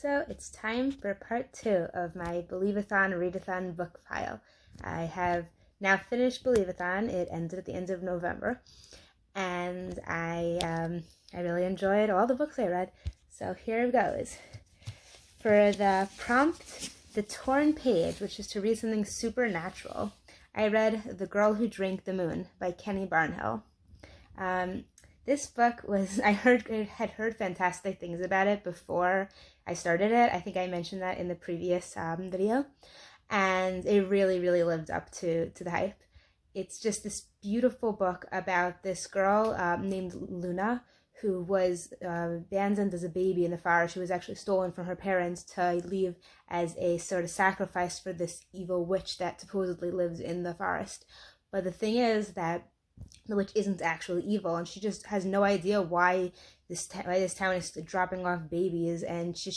So it's time for part 2 of my Believathon Readathon book file. I have now finished Believathon. It ended at the end of November, and I really enjoyed all the books I read. So here it goes. For the prompt, The Torn Page, which is to read something supernatural, I read The Girl Who Drank the Moon by Kenny Barnhill. This book was, I had heard fantastic things about it before I started it. I think I mentioned that in the previous video, and it really, really lived up to the hype. It's just this beautiful book about this girl named Luna, who was abandoned as a baby in the forest. She was actually stolen from her parents to leave as a sort of sacrifice for this evil witch that supposedly lives in the forest. But the thing is that the witch isn't actually evil, and she just has no idea why this town is dropping off babies, and she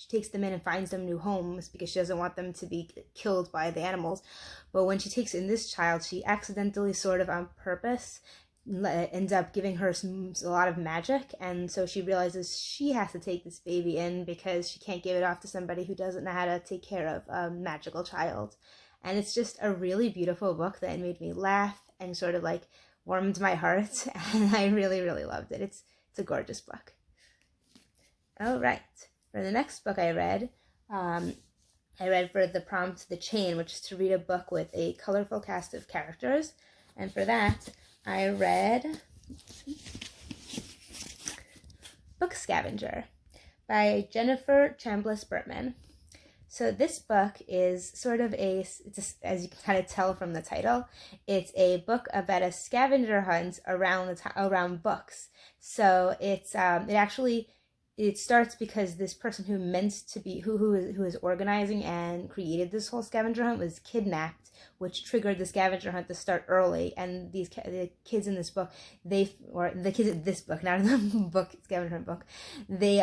takes them in and finds them new homes because she doesn't want them to be killed by the animals. But when she takes in this child, she accidentally, sort of on purpose, ends up giving her a lot of magic, and so she realizes she has to take this baby in because she can't give it off to somebody who doesn't know how to take care of a magical child. And it's just a really beautiful book that made me laugh and sort of like warmed my heart, and I really, really loved it. It's a gorgeous book. All right, for the next book I read for the prompt, The Chain, which is to read a book with a colorful cast of characters, and for that I read Book Scavenger by Jennifer Chambliss-Bertman. So this book is sort of as you can kind of tell from the title, it's a book about a scavenger hunt around books. So it starts because this person who meant to be who is organizing and created this whole scavenger hunt was kidnapped, which triggered the scavenger hunt to start early. And the kids in this book, not in the book scavenger hunt book, they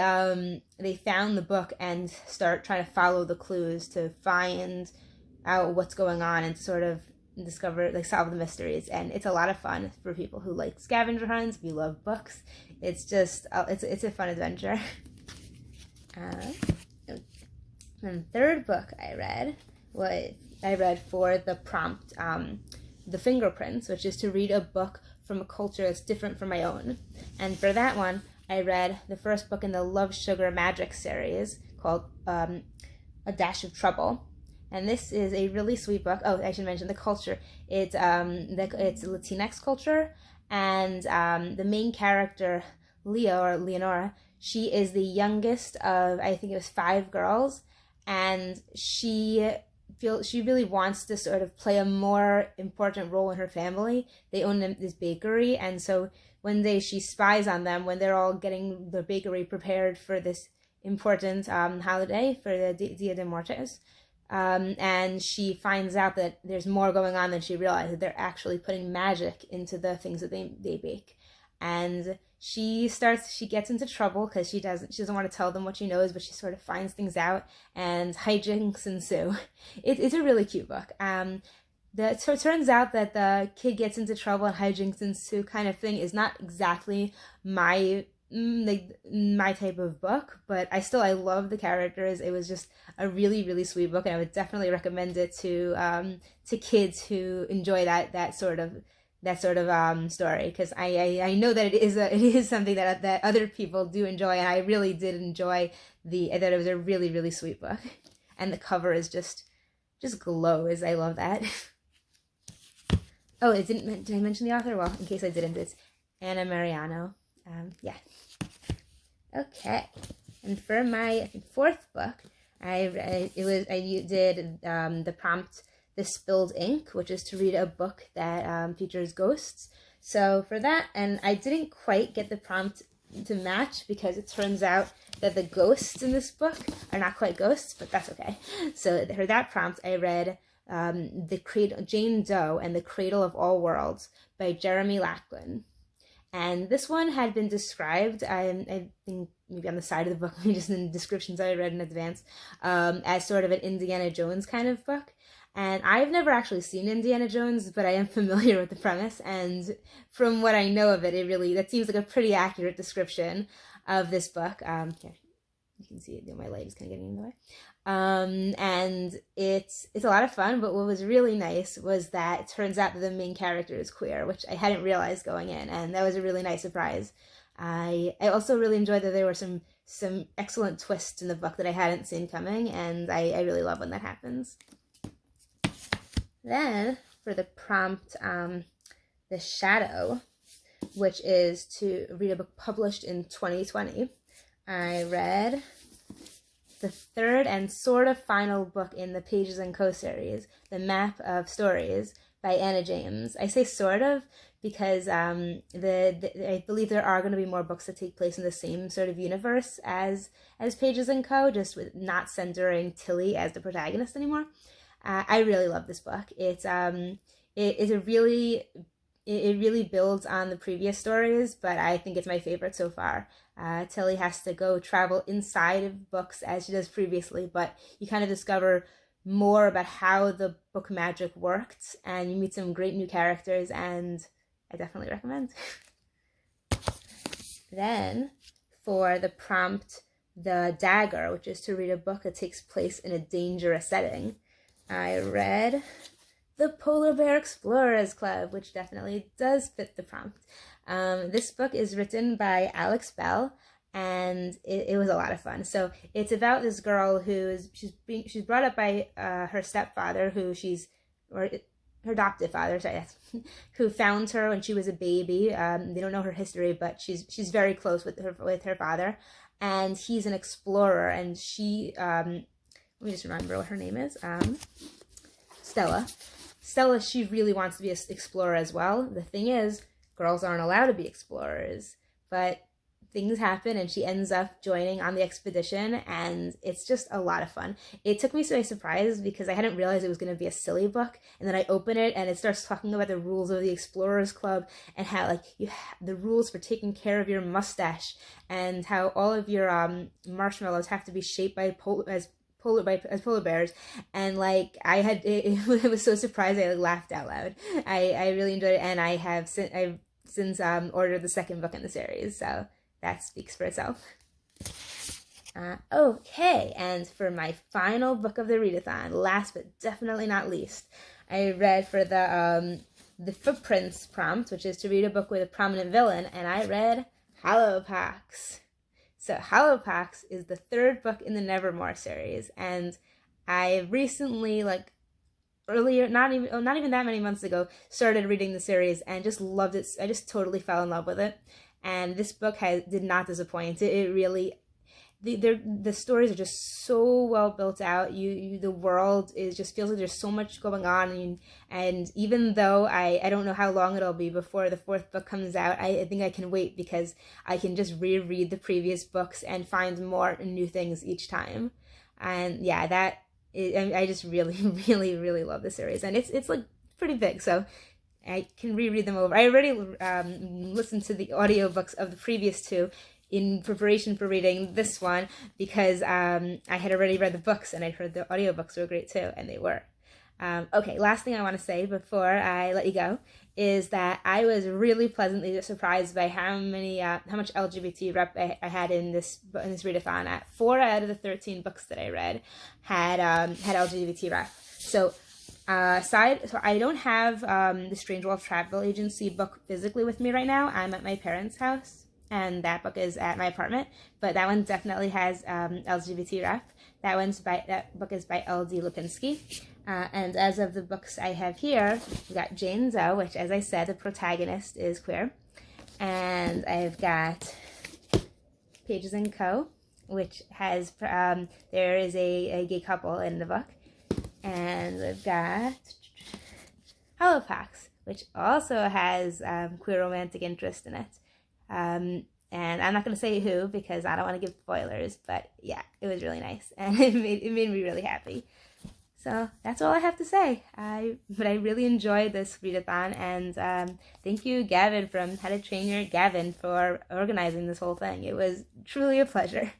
found the book and start trying to follow the clues to find out what's going on and sort of solve the mysteries. And it's a lot of fun for people who like scavenger hunts. If you love books, it's just it's a fun adventure. And the third book I read for the prompt, The Fingerprints, which is to read a book from a culture that's different from my own. And for that one, I read the first book in the Love, Sugar, Magic series called A Dash of Trouble. And this is a really sweet book. Oh, I should mention the culture. It's Latinx culture, and the main character, Leonora, she is the youngest of, I think it was 5 girls, and she really wants to sort of play a more important role in her family. They own this bakery, and so one day she spies on them when they're all getting the bakery prepared for this important holiday for the Dia de Muertos. And she finds out that there's more going on than she realized, that they're actually putting magic into the things that they bake. And she gets into trouble because she doesn't want to tell them what she knows, but she sort of finds things out, and hijinks ensue. It's a really cute book. So it turns out that the kid gets into trouble and hijinks ensue kind of thing is not exactly my type of book, but I love the characters. It was just a really, really sweet book, and I would definitely recommend it to kids who enjoy that sort of story, because I know that it is something that other people do enjoy, and I really did enjoy I thought it was a really, really sweet book, and the cover is just glows. I love that. Oh, did I mention the author? Well, in case I didn't, it's Anna Mariano. Yeah. Okay. And for my fourth book, I did the prompt, The Spilled Ink, which is to read a book that features ghosts. So for that, and I didn't quite get the prompt to match because it turns out that the ghosts in this book are not quite ghosts, but that's okay. So for that prompt, I read Jane Doe and the Cradle of All Worlds by Jeremy Lackland. And this one had been described, I think maybe on the side of the book, maybe just in the descriptions I read in advance, as sort of an Indiana Jones kind of book. And I've never actually seen Indiana Jones, but I am familiar with the premise. And from what I know of it, that seems like a pretty accurate description of this book. Here. You can see my light is kind of getting in the way. And it's a lot of fun, but what was really nice was that it turns out that the main character is queer, which I hadn't realized going in, and that was a really nice surprise. I also really enjoyed that there were some excellent twists in the book that I hadn't seen coming, and I really love when that happens. Then, for the prompt, The Shadow, which is to read a book published in 2020, I read the third and sort of final book in the Pages & Co. series, The Map of Stories by Anna James. I say sort of because I believe there are going to be more books that take place in the same sort of universe as Pages & Co., just with not centering Tilly as the protagonist anymore. I really love this book. It really builds on the previous stories, but I think it's my favorite so far. Tilly has to go travel inside of books as she does previously, but you kind of discover more about how the book magic worked, and you meet some great new characters, and I definitely recommend. Then, for the prompt, The Dagger, which is to read a book that takes place in a dangerous setting, I read The Polar Bear Explorers Club, which definitely does fit the prompt. This book is written by Alex Bell, and it was a lot of fun. So it's about this girl she's brought up by her stepfather, her adoptive father, sorry, yes, who found her when she was a baby. They don't know her history, but she's very close with her father, and he's an explorer, and she let me just remember what her name is. Stella. Stella, she really wants to be an explorer as well. The thing is, girls aren't allowed to be explorers, but things happen and she ends up joining on the expedition, and it's just a lot of fun. It took me by surprise because I hadn't realized it was going to be a silly book, and then I open it and it starts talking about the rules of the Explorers Club and how the rules for taking care of your mustache, and how all of your marshmallows have to be shaped as polar bears, and it was so surprising I laughed out loud. I really enjoyed it, and I've since ordered the second book in the series, so that speaks for itself. Okay, and for my final book of the Readathon, last but definitely not least, I read for the Footprints prompt, which is to read a book with a prominent villain, and I read Hollowpox. So Hollowpox is the third book in the Nevermore series, and I recently, earlier, not even that many months ago, started reading the series and just loved it. I just totally fell in love with it, and this book did not disappoint. It really, the stories are just so well built out. The world just feels like there's so much going on, and even though I don't know how long it'll be before the fourth book comes out, I think I can wait because I can just reread the previous books and find more new things each time. And yeah, I just really, really, really love the series, and it's pretty big, so I can reread them over. I already listened to the audiobooks of the previous two in preparation for reading this one because I had already read the books and I'd heard the audiobooks were great too, and they were. Okay, last thing I want to say before I let you go is that I was really pleasantly surprised by how much LGBT rep I had in this readathon. 4 out of the 13 books that I read had LGBT rep. So I don't have the Strange World Travel Agency book physically with me right now. I'm at my parents' house, and that book is at my apartment, but that one definitely has LGBT rep. That book is by L.D. Lipinski. And as of the books I have here, we've got Jane Doe, which, as I said, the protagonist is queer. And I've got Pages & Co., which has, there is a gay couple in the book. And I've got Hollowpox, which also has queer romantic interest in it. And I'm not going to say who because I don't want to give spoilers, but yeah, it was really nice, and it made me really happy. So that's all I have to say. But I really enjoyed this readathon, and thank you, Gavin from How to Train Your Gavin, for organizing this whole thing. It was truly a pleasure.